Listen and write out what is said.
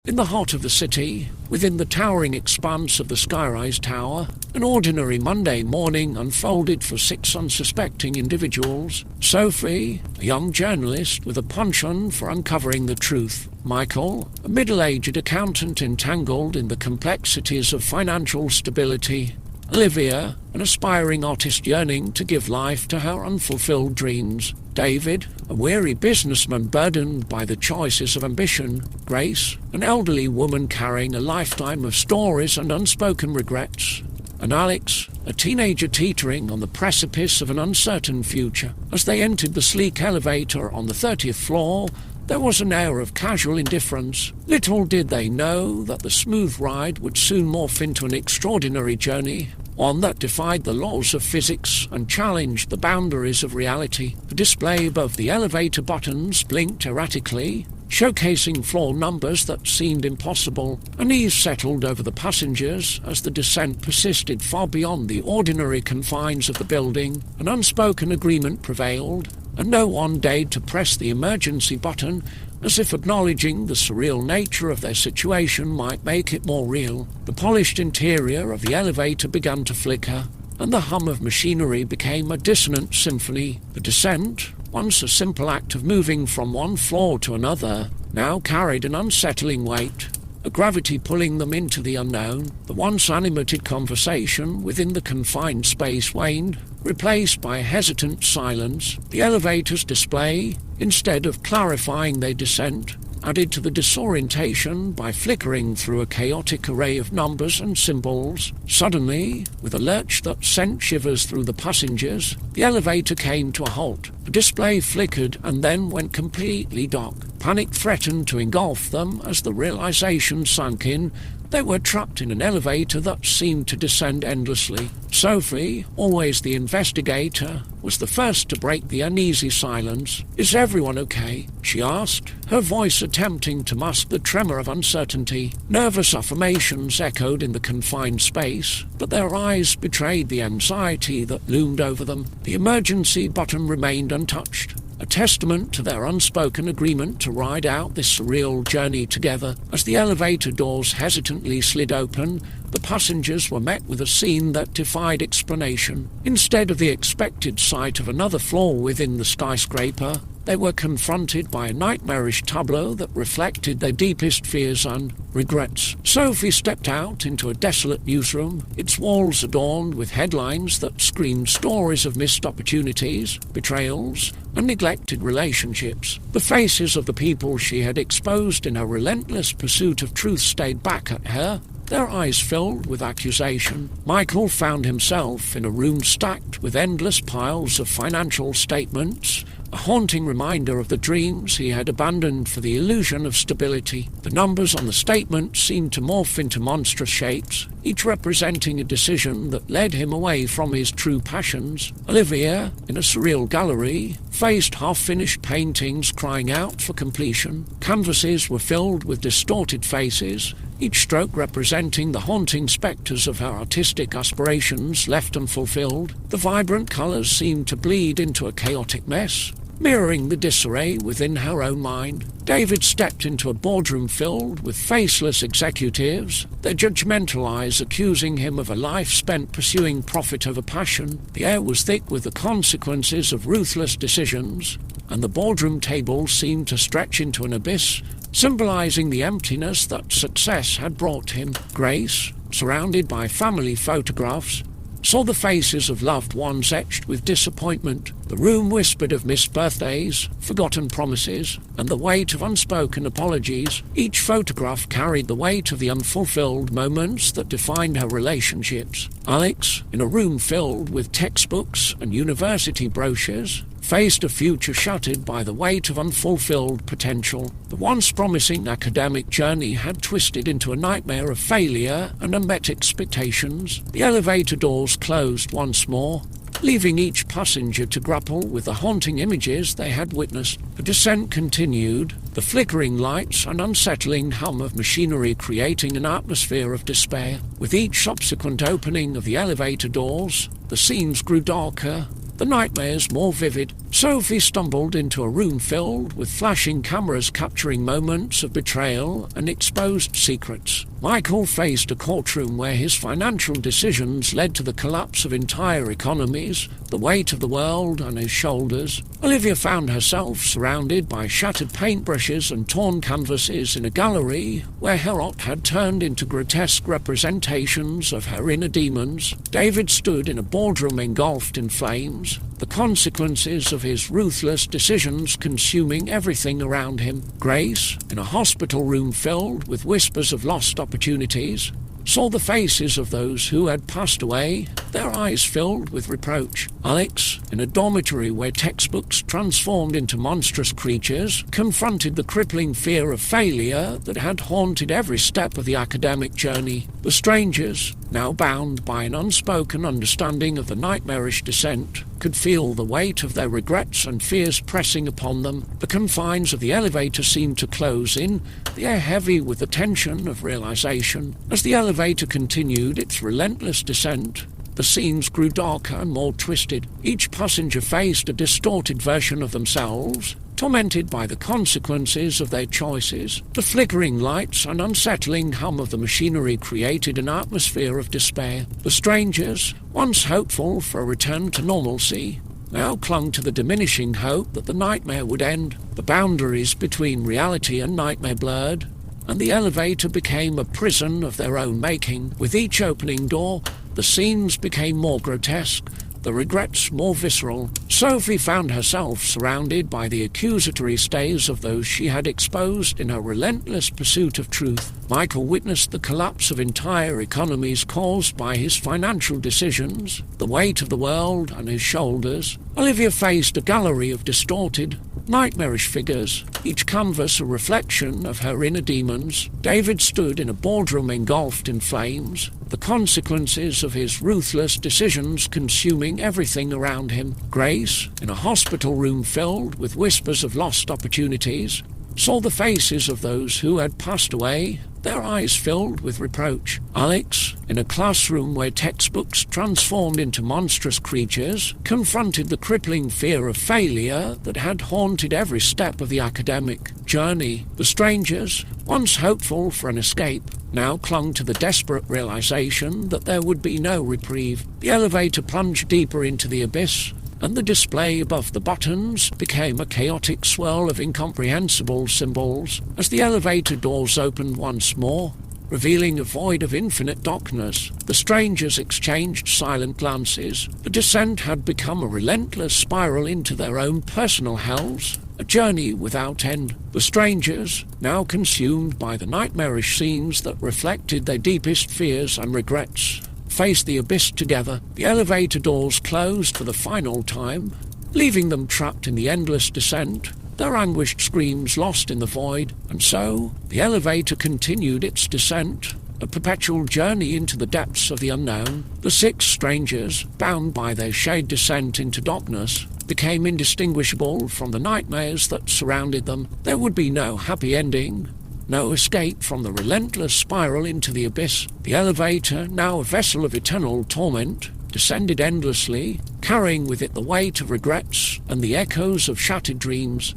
In the heart of the city, within the towering expanse of the Skyrise Tower, an ordinary Monday morning unfolded for 6 unsuspecting individuals. Sophie, a young journalist with a penchant for uncovering the truth. Michael, a middle-aged accountant entangled in the complexities of financial stability. Olivia, an aspiring artist yearning to give life to her unfulfilled dreams. David, a weary businessman burdened by the choices of ambition. Grace, an elderly woman carrying a lifetime of stories and unspoken regrets. And Alex, a teenager teetering on the precipice of an uncertain future. As they entered the sleek elevator on the 30th floor, there was an air of casual indifference. Little did they know that the smooth ride would soon morph into an extraordinary journey, one that defied the laws of physics and challenged the boundaries of reality. The display above the elevator buttons blinked erratically, showcasing floor numbers that seemed impossible. Unease settled over the passengers as the descent persisted far beyond the ordinary confines of the building. An unspoken agreement prevailed, and no one dared to press the emergency button, as if acknowledging the surreal nature of their situation might make it more real. The polished interior of the elevator began to flicker, and the hum of machinery became a dissonant symphony. The descent, once a simple act of moving from one floor to another, now carried an unsettling weight, a gravity pulling them into the unknown. The once animated conversation within the confined space waned, replaced by a hesitant silence. The elevator's display, instead of clarifying their descent, added to the disorientation by flickering through a chaotic array of numbers and symbols. Suddenly, with a lurch that sent shivers through the passengers, the elevator came to a halt. The display flickered and then went completely dark. Panic threatened to engulf them as the realization sunk in. They were trapped in an elevator that seemed to descend endlessly. Sophie, always the investigator, was the first to break the uneasy silence. "Is everyone okay?" she asked, her voice attempting to mask the tremor of uncertainty. Nervous affirmations echoed in the confined space, but their eyes betrayed the anxiety that loomed over them. The emergency button remained untouched, a testament to their unspoken agreement to ride out this surreal journey together. As the elevator doors hesitantly slid open, the passengers were met with a scene that defied explanation. Instead of the expected sight of another floor within the skyscraper, they were confronted by a nightmarish tableau that reflected their deepest fears and regrets. Sophie stepped out into a desolate newsroom, its walls adorned with headlines that screamed stories of missed opportunities, betrayals, and neglected relationships. The faces of the people she had exposed in her relentless pursuit of truth stayed back at her, their eyes filled with accusation. Michael found himself in a room stacked with endless piles of financial statements, a haunting reminder of the dreams he had abandoned for the illusion of stability. The numbers on the statement seemed to morph into monstrous shapes, each representing a decision that led him away from his true passions. Olivia, in a surreal gallery, faced half-finished paintings crying out for completion. Canvases were filled with distorted faces, each stroke representing the haunting spectres of her artistic aspirations left unfulfilled. The vibrant colours seemed to bleed into a chaotic mess, mirroring the disarray within her own mind. David stepped into a boardroom filled with faceless executives, their judgmental eyes accusing him of a life spent pursuing profit over passion. The air was thick with the consequences of ruthless decisions, and the boardroom table seemed to stretch into an abyss, symbolizing the emptiness that success had brought him. Grace, surrounded by family photographs, saw the faces of loved ones etched with disappointment. The room whispered of missed birthdays, forgotten promises, and the weight of unspoken apologies. Each photograph carried the weight of the unfulfilled moments that defined her relationships. Alex, in a room filled with textbooks and university brochures, faced a future shattered by the weight of unfulfilled potential. The once promising academic journey had twisted into a nightmare of failure and unmet expectations. The elevator doors closed once more, leaving each passenger to grapple with the haunting images they had witnessed. The descent continued, the flickering lights and unsettling hum of machinery creating an atmosphere of despair. With each subsequent opening of the elevator doors, the scenes grew darker, the nightmares more vivid. Sophie stumbled into a room filled with flashing cameras capturing moments of betrayal and exposed secrets. Michael faced a courtroom where his financial decisions led to the collapse of entire economies, the weight of the world on his shoulders. Olivia found herself surrounded by shattered paintbrushes and torn canvases in a gallery where her art had turned into grotesque representations of her inner demons. David stood in a boardroom engulfed in flames, the consequences of his ruthless decisions consuming everything around him. Grace, in a hospital room filled with whispers of lost opportunities, saw the faces of those who had passed away, their eyes filled with reproach. Alex, in a dormitory where textbooks transformed into monstrous creatures, confronted the crippling fear of failure that had haunted every step of the academic journey. The strangers, now bound by an unspoken understanding of the nightmarish descent, could feel the weight of their regrets and fears pressing upon them. The confines of the elevator seemed to close in, the air heavy with the tension of realization. As the elevator continued its relentless descent, the scenes grew darker and more twisted. Each passenger faced a distorted version of themselves, tormented by the consequences of their choices. The flickering lights and unsettling hum of the machinery created an atmosphere of despair. The strangers, once hopeful for a return to normalcy, now clung to the diminishing hope that the nightmare would end. The boundaries between reality and nightmare blurred, and the elevator became a prison of their own making. With each opening door, the scenes became more grotesque, the regrets more visceral. Sophie found herself surrounded by the accusatory stares of those she had exposed in her relentless pursuit of truth. Michael witnessed the collapse of entire economies caused by his financial decisions, the weight of the world on his shoulders. Olivia faced a gallery of distorted, nightmarish figures, each canvas a reflection of her inner demons. David stood in a boardroom engulfed in flames, the consequences of his ruthless decisions consuming everything around him. Grace, in a hospital room filled with whispers of lost opportunities, saw the faces of those who had passed away, their eyes filled with reproach. Alex, in a classroom where textbooks transformed into monstrous creatures, confronted the crippling fear of failure that had haunted every step of the academic journey. The strangers, once hopeful for an escape, now clung to the desperate realization that there would be no reprieve. The elevator plunged deeper into the abyss, and the display above the buttons became a chaotic swirl of incomprehensible symbols. As the elevator doors opened once more, revealing a void of infinite darkness, the strangers exchanged silent glances. The descent had become a relentless spiral into their own personal hells, a journey without end. The strangers, now consumed by the nightmarish scenes that reflected their deepest fears and regrets, faced the abyss together. The elevator doors closed for the final time, leaving them trapped in the endless descent, their anguished screams lost in the void. And so, the elevator continued its descent, a perpetual journey into the depths of the unknown. The 6 strangers, bound by their shared descent into darkness, became indistinguishable from the nightmares that surrounded them. There would be no happy ending, no escape from the relentless spiral into the abyss. The elevator, now a vessel of eternal torment, descended endlessly, carrying with it the weight of regrets and the echoes of shattered dreams.